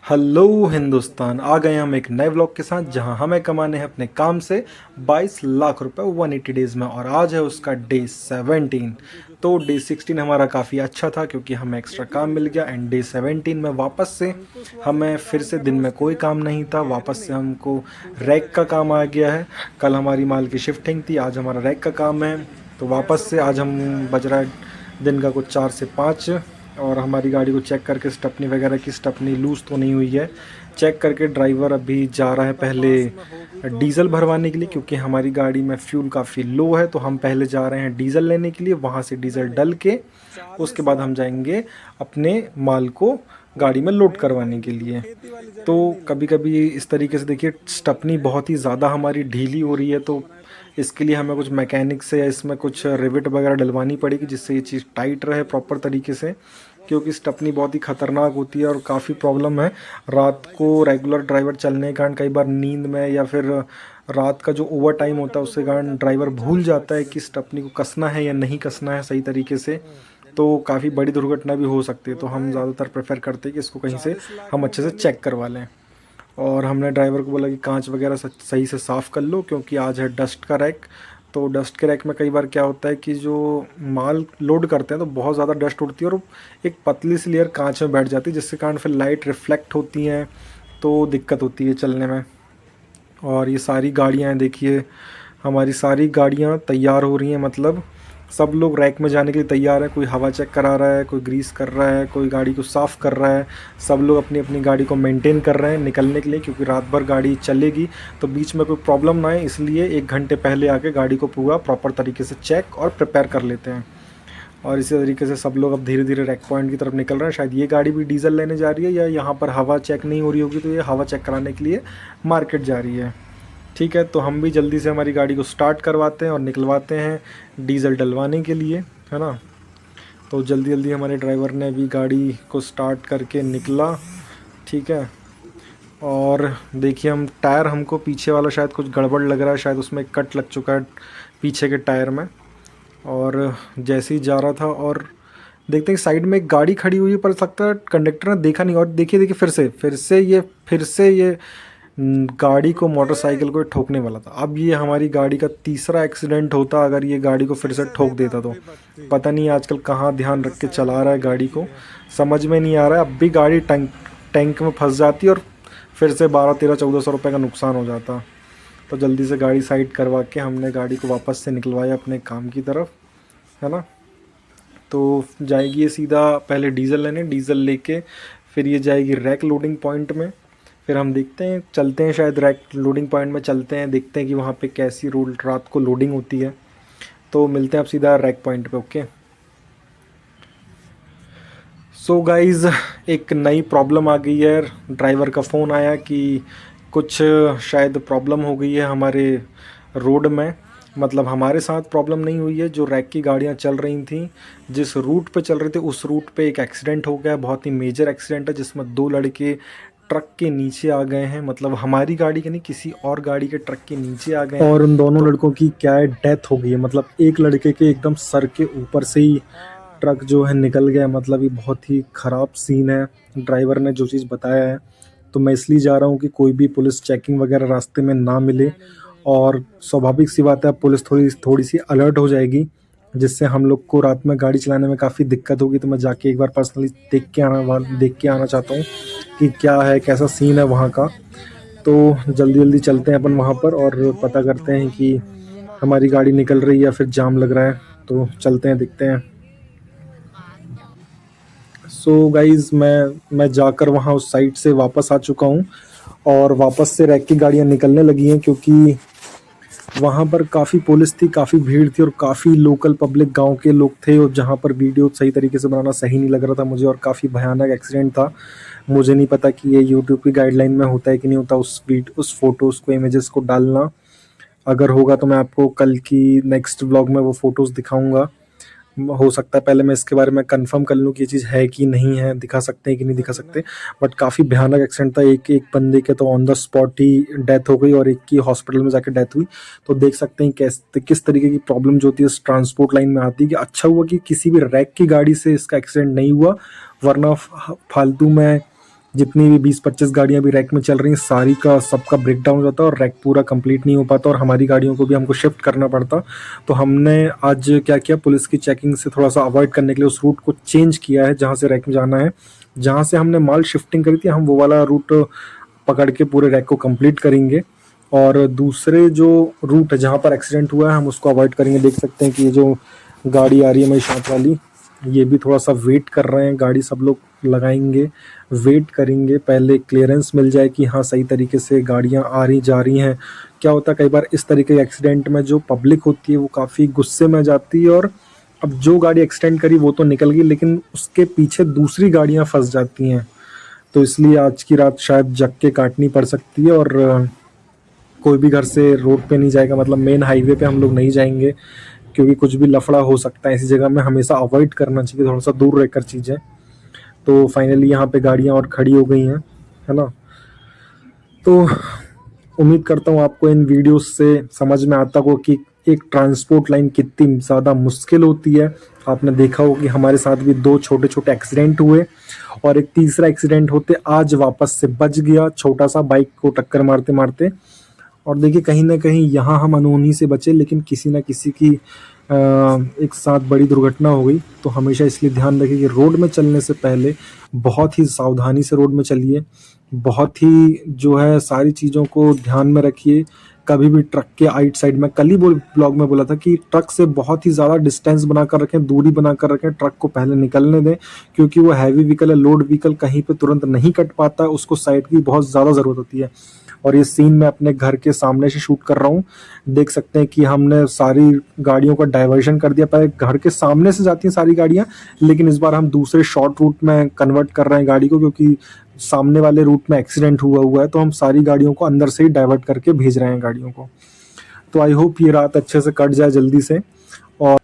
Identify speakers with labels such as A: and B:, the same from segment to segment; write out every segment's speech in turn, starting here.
A: Hello Hindustan, आ गए हम एक नए व्लॉग के साथ जहां हमें कमाने हैं अपने काम से 22 लाख रुपए 180 डेज में। और आज है उसका डे 17। तो डे 16 हमारा काफ़ी अच्छा था क्योंकि हमें एक्स्ट्रा काम मिल गया। एंड डे 17 में वापस से हमें फिर से दिन में कोई काम नहीं था, वापस से हमको रैक का काम आ गया है। कल हमारी माल की शिफ्टिंग थी, आज हमारा रैक का काम है। तो वापस से आज हम बज रहा है दिन का कुछ 4 से 5। और हमारी गाड़ी को चेक करके स्टपनी वगैरह की स्टपनी लूज़ तो नहीं हुई है, चेक करके ड्राइवर अभी जा रहा है पहले डीज़ल भरवाने के लिए क्योंकि हमारी गाड़ी में फ्यूल काफ़ी लो है। तो हम पहले जा रहे हैं डीज़ल लेने के लिए, वहाँ से डीज़ल डल के उसके बाद हम जाएंगे अपने माल को गाड़ी में लोड करवाने के लिए। तो कभी कभी इस तरीके से देखिए स्टपनी बहुत ही ज़्यादा हमारी ढीली हो रही है, तो इसके लिए हमें कुछ मैकेनिक से या इसमें कुछ रिविट वगैरह डलवानी पड़ेगी जिससे ये चीज़ टाइट रहे प्रॉपर तरीके से, क्योंकि स्टपनी बहुत ही ख़तरनाक होती है और काफ़ी प्रॉब्लम है। रात को रेगुलर ड्राइवर चलने के कारण कई बार नींद में या फिर रात का जो ओवर टाइम होता है उसके कारण ड्राइवर भूल जाता है कि स्टपनी को कसना है या नहीं कसना है सही तरीके से। तो काफ़ी बड़ी दुर्घटना भी हो सकती है। तो हम ज़्यादातर प्रेफर करते हैं कि इसको कहीं से हम अच्छे से चेक करवा लें। और हमने ड्राइवर को बोला कि कांच वगैरह सही से साफ़ कर लो क्योंकि आज है डस्ट का रैक। तो डस्ट के रैक में कई बार क्या होता है कि जो माल लोड करते हैं तो बहुत ज़्यादा डस्ट उड़ती है और एक पतली सी लेयर कांच में बैठ जाती है जिसके कारण फिर लाइट रिफ्लेक्ट होती हैं, तो दिक्कत होती है चलने में। और ये सारी गाड़ियाँ हैं देखिए, हमारी सारी गाड़ियाँ तैयार हो रही हैं, मतलब सब लोग रैक में जाने के लिए तैयार है। कोई हवा चेक करा रहा है, कोई ग्रीस कर रहा है, कोई गाड़ी को साफ़ कर रहा है। सब लोग अपनी अपनी गाड़ी को मेंटेन कर रहे हैं निकलने के लिए, क्योंकि रात भर गाड़ी चलेगी तो बीच में कोई प्रॉब्लम ना आए, इसलिए 1 घंटे पहले आके गाड़ी को पूरा प्रॉपर तरीके से चेक और प्रिपेयर कर लेते हैं। और इसी तरीके से सब लोग अब धीरे धीरे रैक पॉइंट की तरफ निकल रहे हैं। शायद ये गाड़ी भी डीजल लेने जा रही है या यहाँ पर हवा चेक नहीं हो रही होगी तो ये हवा चेक कराने के लिए मार्केट जा रही है। ठीक है, तो हम भी जल्दी से हमारी गाड़ी को स्टार्ट करवाते हैं और निकलवाते हैं डीज़ल डलवाने के लिए, है ना। तो जल्दी जल्दी हमारे ड्राइवर ने भी गाड़ी को स्टार्ट करके निकला। ठीक है, और देखिए हम टायर, हमको पीछे वाला शायद कुछ गड़बड़ लग रहा है, शायद उसमें कट लग चुका है पीछे के टायर में। और जैसे ही जा रहा था और देखते हैं साइड में एक गाड़ी खड़ी हुई है, पर लगता है कंडक्टर ने देखा नहीं। और देखिए देखिए फिर से ये गाड़ी को, मोटरसाइकिल को ठोकने वाला था। अब ये हमारी गाड़ी का तीसरा एक्सीडेंट होता अगर ये गाड़ी को फिर से ठोक देता तो। पता नहीं आजकल कहाँ ध्यान रख के चला रहा है गाड़ी को, समझ में नहीं आ रहा है। अब भी गाड़ी टैंक में फंस जाती और फिर से 12-13-1400 रुपये का नुकसान हो जाता। तो जल्दी से गाड़ी साइड करवा के हमने गाड़ी को वापस से निकलवाया अपने काम की तरफ, है ना। तो जाएगी ये सीधा पहले डीज़ल लेने, डीज़ल लेके फिर ये जाएगी रैक लोडिंग पॉइंट में। फिर हम देखते हैं, चलते हैं, शायद रैक लोडिंग पॉइंट में चलते हैं, देखते हैं कि वहाँ पे कैसी रोड रात को लोडिंग होती है। तो मिलते हैं अब सीधा रैक पॉइंट पे। ओके, सो गाइज़ एक नई प्रॉब्लम आ गई है। ड्राइवर का फ़ोन आया कि कुछ शायद प्रॉब्लम हो गई है हमारे रोड में। मतलब हमारे साथ प्रॉब्लम नहीं हुई है, जो रैक की गाड़ियाँ चल रही थी जिस रूट पे चल रहे थे उस रूट पे एक एक्सीडेंट हो गया, बहुत ही मेजर एक्सीडेंट है जिसमें 2 लड़के ट्रक के नीचे आ गए हैं। मतलब हमारी गाड़ी के नहीं, किसी और गाड़ी के ट्रक के नीचे आ गए हैं। और उन दोनों लड़कों की क्या है, डेथ हो गई है। मतलब एक लड़के के एकदम सर के ऊपर से ही ट्रक जो है निकल गया। मतलब ये बहुत ही ख़राब सीन है ड्राइवर ने जो चीज़ बताया है। तो मैं इसलिए जा रहा हूँ कि कोई भी पुलिस चेकिंग वगैरह रास्ते में ना मिले। और स्वाभाविक सी बात है, पुलिस थोड़ी थोड़ी सी अलर्ट हो जाएगी जिससे हम लोग को रात में गाड़ी चलाने में काफ़ी दिक्कत होगी। तो मैं जाके एक बार पर्सनली देख के आना चाहता हूँ कि क्या है, कैसा सीन है वहाँ का। तो जल्दी जल्दी चलते हैं अपन वहाँ पर और पता करते हैं कि हमारी गाड़ी निकल रही है या फिर जाम लग रहा है। तो चलते हैं, दिखते हैं। सो गाइज़ मैं जाकर वहाँ उस साइड से वापस आ चुका हूँ और वापस से रैक की गाड़ियाँ निकलने लगी हैं, क्योंकि वहाँ पर काफ़ी पुलिस थी, काफ़ी भीड़ थी और काफ़ी लोकल पब्लिक गांव के लोग थे। और जहाँ पर वीडियो सही तरीके से बनाना सही नहीं लग रहा था मुझे, और काफ़ी भयानक एक्सीडेंट था। मुझे नहीं पता कि ये यूट्यूब की गाइडलाइन में होता है कि नहीं होता उस फोटोज़ को, इमेजेस को डालना। अगर होगा तो मैं आपको कल की नेक्स्ट व्लॉग में वो फ़ोटोज़ दिखाऊंगा। हो सकता है पहले मैं इसके बारे में कंफर्म कर लूँ कि ये चीज़ है कि नहीं है, दिखा सकते हैं कि नहीं दिखा सकते। बट काफ़ी भयानक एक्सीडेंट था। एक एक बंदे के तो on the spot he death हो गई और एक की हॉस्पिटल में जाके डेथ हुई। तो देख सकते हैं किस तरीके की प्रॉब्लम जो होती है इस ट्रांसपोर्ट लाइन में आती है। कि अच्छा हुआ कि किसी भी रैक की गाड़ी से इसका एक्सीडेंट नहीं हुआ, वरना फालतू में जितनी भी 20-25 गाड़ियां भी रैक में चल रही हैं, सारी का सबका ब्रेक डाउन हो जाता है और रैक पूरा कंप्लीट नहीं हो पाता और हमारी गाड़ियों को भी हमको शिफ्ट करना पड़ता। तो हमने आज क्या किया, पुलिस की चेकिंग से थोड़ा सा अवॉइड करने के लिए उस रूट को चेंज किया है जहाँ से रैक में जाना है। जहाँ से हमने माल शिफ्टिंग करी थी, हम वो वाला रूट पकड़ के पूरे रैक को कंप्लीट करेंगे। और दूसरे जो रूट है जहाँ पर एक्सीडेंट हुआ है, हम उसको अवॉइड करेंगे। देख सकते हैं कि ये जो गाड़ी आ रही है मेरी साथ वाली, ये भी थोड़ा सा वेट कर रहे हैं। गाड़ी सब लोग लगाएंगे, वेट करेंगे, पहले क्लियरेंस मिल जाए कि हाँ सही तरीके से गाड़ियाँ आ रही जा रही हैं। क्या होता है कई बार इस तरीके के एक्सीडेंट में जो पब्लिक होती है वो काफ़ी गुस्से में जाती है, और अब जो गाड़ी एक्सीडेंट करी वो तो निकल गई, लेकिन उसके पीछे दूसरी गाड़ियाँ फंस जाती हैं। तो इसलिए आज की रात शायद जग के काटनी पड़ सकती है। और कोई भी घर से रोड पे नहीं जाएगा, मतलब मेन हाईवे पे हम लोग नहीं जाएंगे, क्योंकि कुछ भी लफड़ा हो सकता है। ऐसी जगह में हमेशा अवॉइड करना चाहिए, थोड़ा सा दूर रहकर चीज़ें। तो फाइनली यहाँ पे गाड़ियाँ और खड़ी हो गई हैं, है ना। तो उम्मीद करता हूँ आपको इन वीडियोस से समझ में आता हो कि एक ट्रांसपोर्ट लाइन कितनी ज़्यादा मुश्किल होती है। आपने देखा हो कि हमारे साथ भी 2 छोटे-छोटे एक्सीडेंट हुए और एक तीसरा एक्सीडेंट होते आज वापस से बच गया, छोटा-सा बाइक को टक्कर मारते-मारते। और देखिए कहीं न कहीं यहाँ हम अनहोनी से बचे, लेकिन किसी न किसी की एक साथ बड़ी दुर्घटना हो गई। तो हमेशा इसलिए ध्यान रखिए कि रोड में चलने से पहले बहुत ही सावधानी से रोड में चलिए। बहुत ही जो है सारी चीज़ों को ध्यान में रखिए। कभी भी ट्रक के आइट साइड में, कल ही ब्लॉग में बोला था कि ट्रक से बहुत ही ज़्यादा डिस्टेंस बनाकर रखें, दूरी बनाकर रखें, ट्रक को पहले निकलने दें, क्योंकि वो हैवी व्हीकल है, लोड व्हीकल कहीं पे तुरंत नहीं कट पाता है, उसको साइड की बहुत ज़्यादा ज़रूरत होती है। और ये सीन मैं अपने घर के सामने से शूट कर रहा हूँ। देख सकते हैं कि हमने सारी गाड़ियों का डाइवर्शन कर दिया। पहले घर के सामने से जाती हैं सारी गाड़ियाँ, लेकिन इस बार हम दूसरे शॉर्ट रूट में कन्वर्ट कर रहे हैं गाड़ी को, क्योंकि सामने वाले रूट में एक्सीडेंट हुआ है। तो हम सारी गाड़ियों को अंदर से ही डाइवर्ट करके भेज रहे हैं गाड़ियों को। तो आई होप ये रात अच्छे से कट जाए जल्दी से। और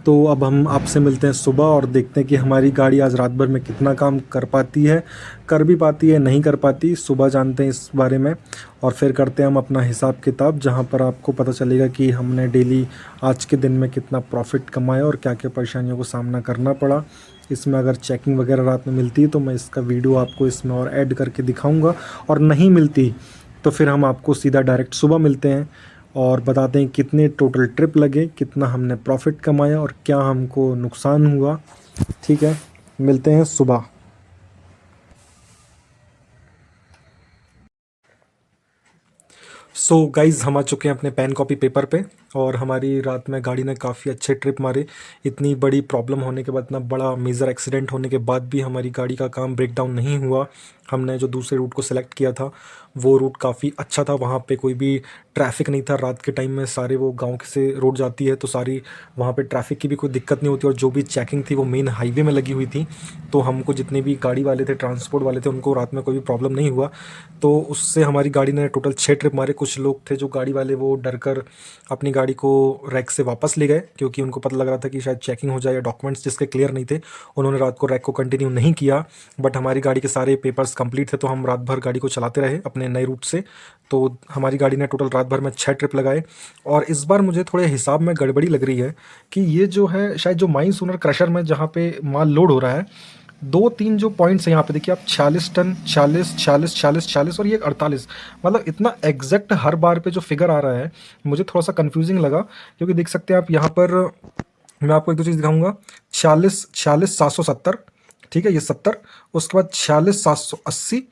A: तो अब हम आपसे मिलते हैं सुबह और देखते हैं कि हमारी गाड़ी आज रात भर में कितना काम कर पाती है, कर भी पाती है, नहीं कर पाती। सुबह जानते हैं इस बारे में, और फिर करते हैं हम अपना हिसाब किताब, जहां पर आपको पता चलेगा कि हमने डेली आज के दिन में कितना प्रॉफिट कमाया और क्या क्या परेशानियों को सामना करना पड़ा। इसमें अगर चेकिंग वगैरह रात में मिलती है तो मैं इसका वीडियो आपको इसमें और ऐड करके दिखाऊँगा, और नहीं मिलती तो फिर हम आपको सीधा डायरेक्ट सुबह मिलते हैं और बताते हैं कितने टोटल ट्रिप लगे, कितना हमने प्रॉफिट कमाया और क्या हमको नुकसान हुआ। ठीक है, मिलते हैं सुबह। सो गाइज़, हम आ चुके हैं अपने पेन कॉपी पेपर पे, और हमारी रात में गाड़ी ने काफ़ी अच्छे ट्रिप मारे। इतनी बड़ी प्रॉब्लम होने के बाद, इतना बड़ा मेजर एक्सीडेंट होने के बाद भी हमारी गाड़ी का काम ब्रेक डाउन नहीं हुआ। हमने जो दूसरे रूट को सेलेक्ट किया था वो रूट काफ़ी अच्छा था, वहाँ पे कोई भी ट्रैफिक नहीं था। रात के टाइम में सारे वो गांव से रोड जाती है, तो सारी वहाँ पे ट्रैफिक की भी कोई दिक्कत नहीं होती, और जो भी चेकिंग थी वो मेन हाईवे में लगी हुई थी। तो हमको जितने भी गाड़ी वाले थे, ट्रांसपोर्ट वाले थे, उनको रात में कोई भी प्रॉब्लम नहीं हुआ। तो उससे हमारी गाड़ी ने टोटल 6 ट्रिप मारे। कुछ लोग थे जो गाड़ी वाले, वो डर कर अपनी गाड़ी को रैक से वापस ले गए, क्योंकि उनको पता लग रहा था कि शायद चेकिंग हो जाए या डॉक्यूमेंट्स जिसके क्लियर नहीं थे। उन्होंने रात को रैक को कंटिन्यू नहीं किया, बट हमारी गाड़ी के सारे पेपर्स कंप्लीट थे, तो हम रात भर गाड़ी को चलाते रहे अपने नए रूट से। तो हमारी गाड़ी ने टोटल रात भर में 6 ट्रिप लगाए। और इस बार मुझे थोड़े हिसाब में गड़बड़ी लग रही है कि ये जो है शायद जो माइन सूनर क्रशर में जहाँ पे माल लोड हो रहा है, 2-3 जो पॉइंट्स हैं यहाँ पे देखिए आप, 46 टन, 40, 40, 40, 40 और ये 48, मतलब इतना एग्जैक्ट हर बार पे जो फिगर आ रहा है, मुझे थोड़ा सा कंफ्यूजिंग लगा। क्योंकि देख सकते हैं आप यहाँ पर, मैं आपको एक दो चीज़ दिखाऊंगा। 46, 46, 770, ठीक है, ये 70, उसके बाद 46, 780,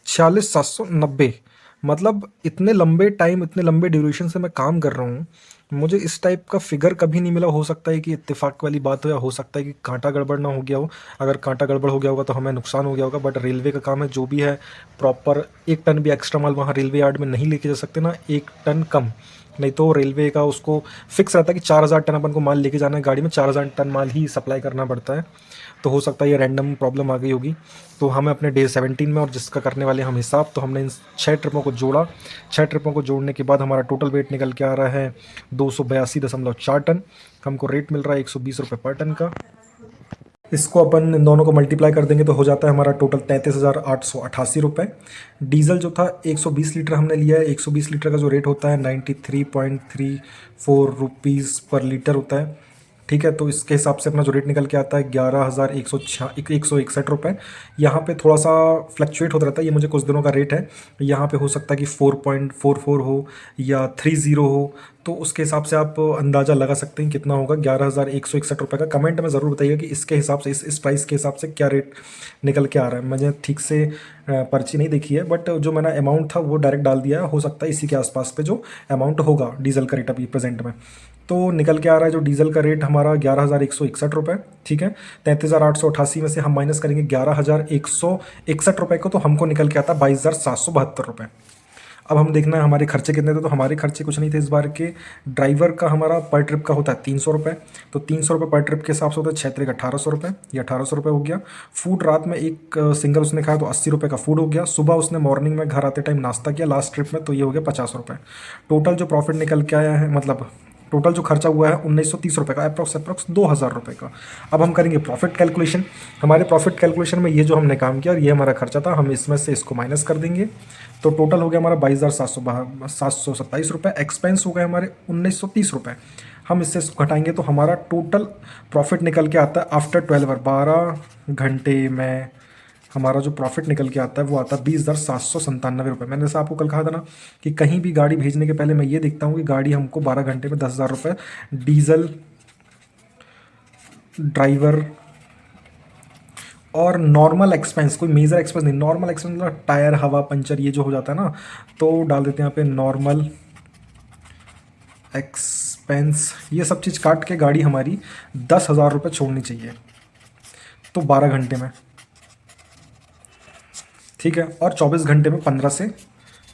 A: 46, 790। मतलब इतने लंबे टाइम, इतने लंबे ड्यूरेशन से मैं काम कर रहा हूँ, मुझे इस टाइप का फिगर कभी नहीं मिला। हो सकता है कि इत्तेफाक वाली बात हो, या हो सकता है कि कांटा गड़बड़ ना हो गया हो। अगर कांटा गड़बड़ हो गया होगा तो हमें नुकसान हो गया होगा, बट रेलवे का काम है, जो भी है प्रॉपर 1 टन भी एक्स्ट्रा माल वहाँ रेलवे यार्ड में नहीं लेके जा सकते ना, 1 टन कम। नहीं तो रेलवे का उसको फिक्स रहता है कि 4000 टन अपन को माल लेके जाना है गाड़ी में, 4000 टन माल ही सप्लाई करना पड़ता है। तो हो सकता है ये रैंडम प्रॉब्लम आ गई होगी। तो हम अपने डे 17 में, और जिसका करने वाले हम हिसाब, तो हमने इन 6 ट्रिपों को जोड़ा। 6 ट्रिपों को जोड़ने के बाद हमारा टोटल वेट निकल के आ रहा है 282.4 टन। हमको रेट मिल रहा है 120 रुपये पर टन का। इसको अपन इन दोनों को मल्टीप्लाई कर देंगे तो हो जाता है हमारा टोटल 33,888 रुपये। डीजल जो था 120 लीटर हमने लिया है। 120 लीटर का जो रेट होता है 93.34 रुपीज़ पर लीटर होता है। ठीक है। तो इसके हिसाब से अपना जो रेट निकल के आता है 11,161 रुपये। यहाँ पे थोड़ा सा फ्लक्चुएट होता रहता है, ये मुझे कुछ दिनों का रेट है। यहाँ पे हो सकता है कि 4.44 हो या 30 हो, तो उसके हिसाब से आप अंदाज़ा लगा सकते हैं कितना होगा 11,161 रुपये का। कमेंट में ज़रूर बताइएगा कि इसके हिसाब से इस प्राइस के हिसाब से क्या रेट निकल के आ रहा है। मैंने ठीक से पर्ची नहीं देखी है, बट जो मैंने अमाउंट था वो डायरेक्ट डाल दिया है। हो सकता है इसी के आसपास पे जो अमाउंट होगा डीजल का रेट अभी प्रेजेंट में। तो निकल के आ रहा है जो डीजल का रेट हमारा 11,161 रुपये, ठीक है। 33,888 में से हम माइनस करेंगे 11,161 रुपये को, तो हमको निकल के आता है 22,772 रुपये। अब हम देखना है हमारे खर्चे कितने थे। तो हमारे खर्चे कुछ नहीं थे इस बार के। ड्राइवर का हमारा पर ट्रिप का होता है 300 रुपये, तो 300 रुपये पर ट्रिप के हिसाब से होता है 6 तरीका 1800 रुपये, या 1800 रुपये हो गया। फूड रात में एक सिंगल उसने खाया तो 80 रुपये का फूड हो गया। सुबह उसने मॉर्निंग में घर आते टाइम नाश्ता किया लास्ट ट्रिप में, तो ये हो गया 50 रुपये। टोटल जो प्रॉफिट निकल के आया है, मतलब टोटल जो खर्चा हुआ है 1930 रुपये का, अप्रॉक्स 2000 रुपये का। अब हम करेंगे प्रॉफिट कैलकुलेशन। हमारे प्रॉफिट कैलकुलेशन में ये जो हमने काम किया और ये हमारा खर्चा था, हम इसमें से इसको माइनस कर देंगे। तो टोटल हो गया हमारा 22,727 रुपये। एक्सपेंस हो गए हमारे 1930 रुपये। हम इससे इसको घटाएंगे तो हमारा टोटल प्रॉफिट निकल के आता है आफ्टर 12 आवर, 12 घंटे में हमारा जो प्रॉफिट निकल के आता है वो आता है 20,797 रुपये। मैंने जैसे आपको कल कहा था ना कि कहीं भी गाड़ी भेजने के पहले मैं ये देखता हूँ कि गाड़ी हमको 12 घंटे में 10,000 रुपये डीजल, ड्राइवर और नॉर्मल एक्सपेंस, कोई मेजर एक्सपेंस नहीं, नॉर्मल एक्सपेंस मतलब टायर, हवा, पंचर, ये जो हो जाता है ना, तो डाल देते हैं यहाँ पे नॉर्मल एक्सपेंस। ये सब चीज़ काट के गाड़ी हमारी 10,000 रुपये छोड़नी चाहिए, तो 12 घंटे में, ठीक है। और 24 घंटे में 15 से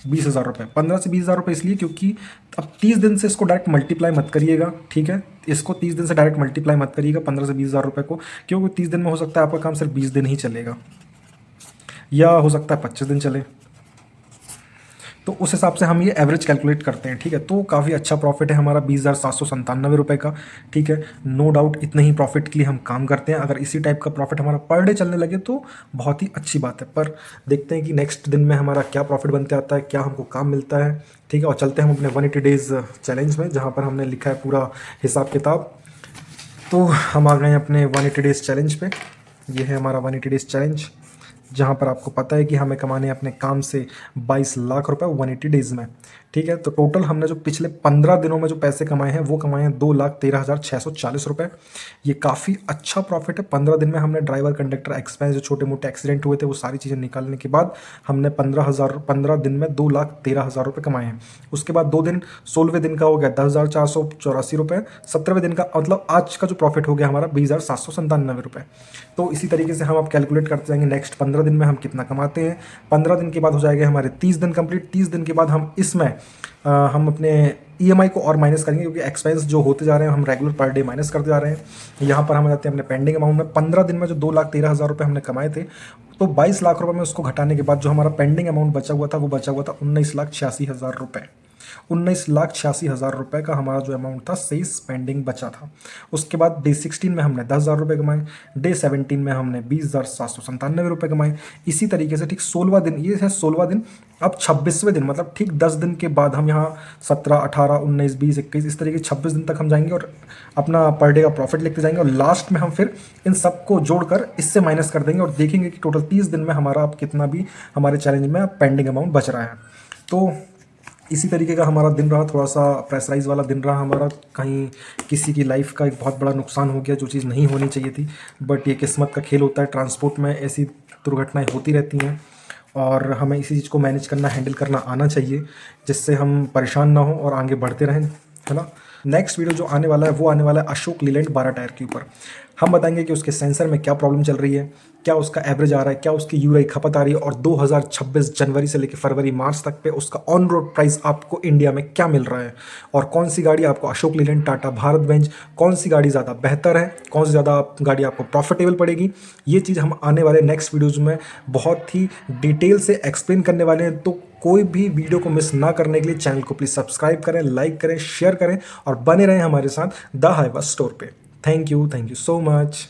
A: 20,000 रुपये। 15 से 20,000 रुपये इसलिए क्योंकि अब 30 दिन से इसको डायरेक्ट मल्टीप्लाई मत करिएगा, ठीक है। इसको 30 दिन से डायरेक्ट मल्टीप्लाई मत करिएगा 15 से 20,000 रुपये को, क्योंकि 30 दिन में हो सकता है आपका काम सिर्फ 20 दिन ही चलेगा, या हो सकता है 25 दिन चले। तो उस हिसाब से हम ये एवरेज कैलकुलेट करते हैं, ठीक है। तो काफ़ी अच्छा प्रॉफिट है हमारा 20,797 रुपये का, ठीक है। नो डाउट इतने ही प्रॉफिट के लिए हम काम करते हैं। अगर इसी टाइप का प्रॉफिट हमारा पर डे चलने लगे तो बहुत ही अच्छी बात है। पर देखते हैं कि नेक्स्ट दिन में हमारा क्या प्रॉफिट बनते आता है, क्या हमको काम मिलता है, ठीक है। और चलते हैं हम अपने 180 डेज़ चैलेंज में, जहाँ पर हमने लिखा है पूरा हिसाब किताब। तो हम आ गए हैं अपने 180 डेज़ चैलेंज पे। ये है हमारा 180 डेज़ चैलेंज, जहाँ पर आपको पता है कि हमें कमाने हैं अपने काम से 22 लाख रुपए 180 डेज़ में, ठीक है। तो टोटल हमने जो पिछले 15 दिनों में जो पैसे कमाए हैं वो कमाए हैं 2,13,640 रुपये। ये काफ़ी अच्छा प्रॉफिट है। 15 दिन में हमने ड्राइवर, कंडक्टर, एक्सपेंस, जो छोटे मोटे एक्सीडेंट हुए थे वो सारी चीज़ें निकालने के बाद हमने 15 दिन में 2,13,000 रुपये कमाए हैं। उसके बाद 2 दिन, 16वें दिन का हो गया 10,484 रुपये। 17वें दिन का मतलब आज का जो प्रॉफिट हो गया हमारा 20,797 रुपये। तो इसी तरीके से हम अब कैलकुलेट करते जाएंगे नेक्स्ट 15 दिन में हम कितना कमाते हैं। 15 दिन के बाद हो जाएगा हमारे 30 दिन कंप्लीट। 30 दिन के बाद हम इसमें हम अपने ईएमआई को और माइनस करेंगे, क्योंकि एक्सपेंस जो होते जा रहे हैं हम रेगुलर पर डे माइनस करते जा रहे हैं। यहाँ पर हम जाते हैं अपने पेंडिंग अमाउंट में। 15 दिन में जो 2,13,000 रुपये हमने कमाए थे, तो 22 लाख रुपये में उसको घटाने के बाद जो हमारा पेंडिंग अमाउंट बचा हुआ था वो बचा हुआ था 19,86,000 रुपये। 19,86,000 रुपये का हमारा जो अमाउंट था सेस पेंडिंग बचा था। उसके बाद डे 16 में हमने 10,000 रुपये कमाए। डे 17 में हमने 20,797 रुपये कमाए। इसी तरीके से ठीक 16वां दिन, ये है 16वां दिन। अब 26वें दिन मतलब ठीक 10 दिन के बाद हम यहाँ 17, 18, 19, 20, 21 इस तरीके 26 दिन तक हम जाएंगे और अपना पर डे का प्रॉफिट लिखते जाएंगे। और लास्ट में हम फिर इन सबको जोड़कर इससे माइनस कर देंगे और देखेंगे कि टोटल 30 दिन में हमारा अब कितना भी हमारे चैलेंज में पेंडिंग अमाउंट बच रहा है। तो इसी तरीके का हमारा दिन रहा, थोड़ा सा प्रेशराइज वाला दिन रहा हमारा। कहीं किसी की लाइफ का एक बहुत बड़ा नुकसान हो गया जो चीज़ नहीं होनी चाहिए थी, बट ये किस्मत का खेल होता है। ट्रांसपोर्ट में ऐसी दुर्घटनाएं होती रहती हैं और हमें इसी चीज़ को मैनेज करना, हैंडल करना आना चाहिए, जिससे हम परेशान ना हो और आगे बढ़ते रहें, है ना। नेक्स्ट वीडियो जो आने वाला है वो आने वाला है अशोक लीलैंड 12 टायर के ऊपर। हम बताएंगे कि उसके सेंसर में क्या प्रॉब्लम चल रही है, क्या उसका एवरेज आ रहा है, क्या उसकी यूआई खपत आ रही है, और 2026 जनवरी से लेकर फरवरी मार्च तक पे उसका ऑन रोड प्राइस आपको इंडिया में क्या मिल रहा है, और कौन सी गाड़ी आपको अशोक लीलैंड, टाटा, भारत बेंज, कौन सी गाड़ी ज़्यादा बेहतर है, कौन सी ज़्यादा गाड़ी आपको प्रॉफिटेबल पड़ेगी। ये चीज़ हम आने वाले नेक्स्ट वीडियोज़ में बहुत ही डिटेल से एक्सप्लेन करने वाले हैं। तो कोई भी वीडियो को मिस ना करने के लिए चैनल को प्लीज़ सब्सक्राइब करें, लाइक करें, शेयर करें और बने रहें हमारे साथ द हाईवा स्टोर पे। Thank you so much.